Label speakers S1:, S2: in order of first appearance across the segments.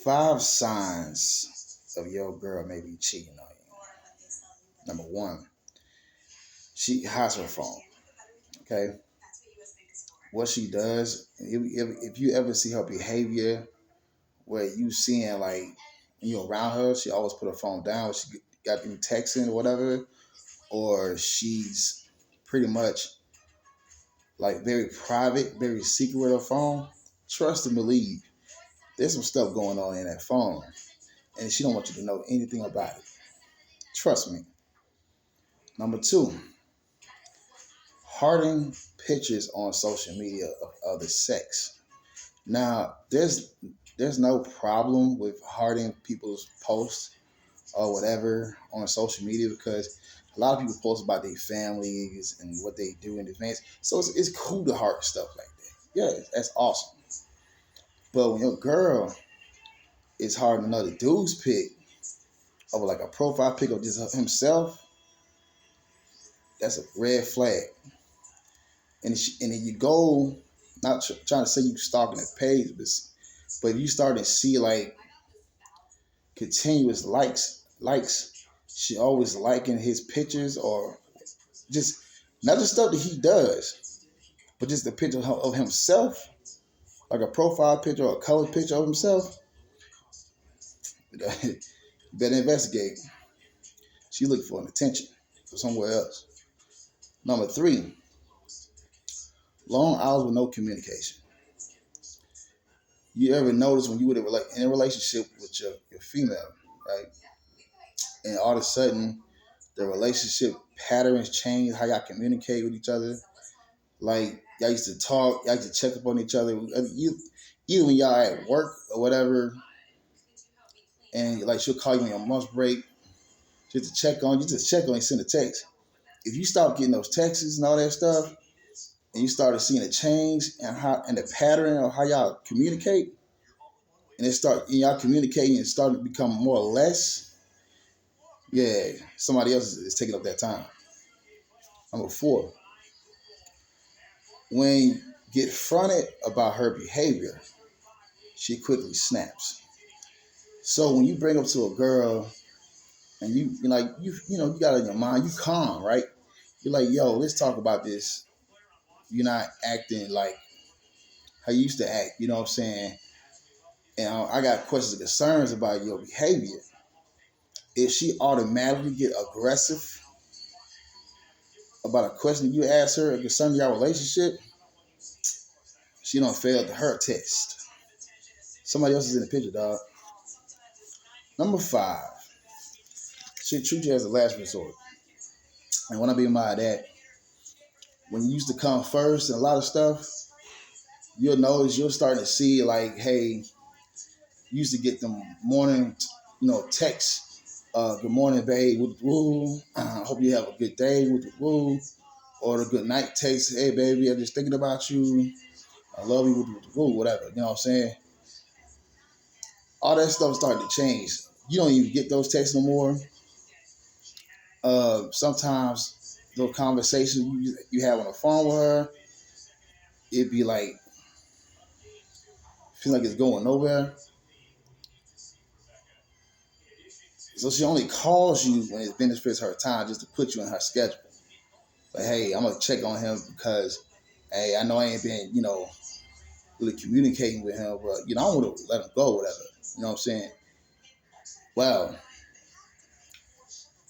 S1: 5 signs of your girl may be cheating on you. Number 1, she hides her phone. Okay, what she does, if you ever see her behavior where you seeing like you around her, she always put her phone down. She got you texting or whatever, or she's pretty much like very private, very secret with her phone. Trust and believe, there's some stuff going on in that phone, and she don't want you to know anything about it. Trust me. Number 2, harding pictures on social media of other sex. Now, there's no problem with harding people's posts or whatever on social media because a lot of people post about their families and what they do in advance. So it's cool to heart stuff like that. Yeah, that's awesome. But when your girl is harding another dude's pic of like a profile pic of just himself, that's a red flag. And then you go, not trying to say you stalking the page, but if you start to see like continuous likes, she always liking his pictures or just not the stuff that he does, but just the picture of himself, like a profile picture or a color picture of himself. You better investigate. She looking for an attention from somewhere else. Number 3, long hours with no communication. You ever notice when you were in a relationship with your female, right? And all of a sudden, the relationship patterns change, how y'all communicate with each other. Like, y'all used to talk, y'all used to check up on each other. Even when y'all at work or whatever, and like she'll call you on your lunch break just to check on you, and send a text. If you stop getting those texts and all that stuff, and you started seeing a change and the pattern of how y'all communicate, and y'all communicating and starting to become more or less, yeah, somebody else is taking up that time. Number 4, when you get fronted about her behavior, she quickly snaps. So when you bring up to a girl and you got it in your mind, you calm, right? You're like, yo, let's talk about this. You're not acting like how you used to act, you know what I'm saying? And I got questions and concerns about your behavior. If she automatically get aggressive about a question you ask her concerning your relationship, she don't fail her test. Somebody else is in the picture, dog. Number 5, she treat you as a last resort. And what I mean by that, when you used to come first and a lot of stuff, you'll start to see like, hey, you used to get them morning, texts. Good morning, babe, with the woo. Hope you have a good day with the woo. Or the good night text, hey, baby, I'm just thinking about you. I love you with the woo, whatever. You know what I'm saying? All that stuff started to change. You don't even get those texts no more. Sometimes those conversations you have on the phone with her, it'd be like, feel like it's going nowhere. So she only calls you when it benefits her time just to put you in her schedule. Like, hey, I'm going to check on him because, hey, I know I ain't been, really communicating with him, but, I don't want to let him go, whatever. You know what I'm saying? Well,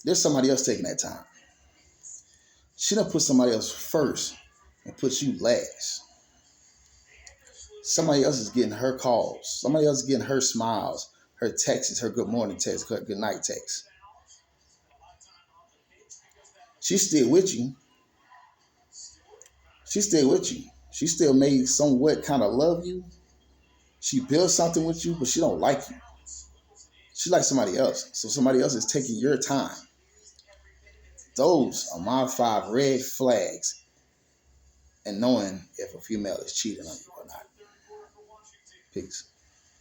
S1: there's somebody else taking that time. She done put somebody else first and put you last. Somebody else is getting her calls. Somebody else is getting her smiles, her texts, her good morning text, her good night text. She's still with you. She's still with you. She still may somewhat kind of love you. She built something with you, but she don't like you. She likes somebody else. So somebody else is taking your time. Those are my 5 red flags and knowing if a female is cheating on you or not. Peace.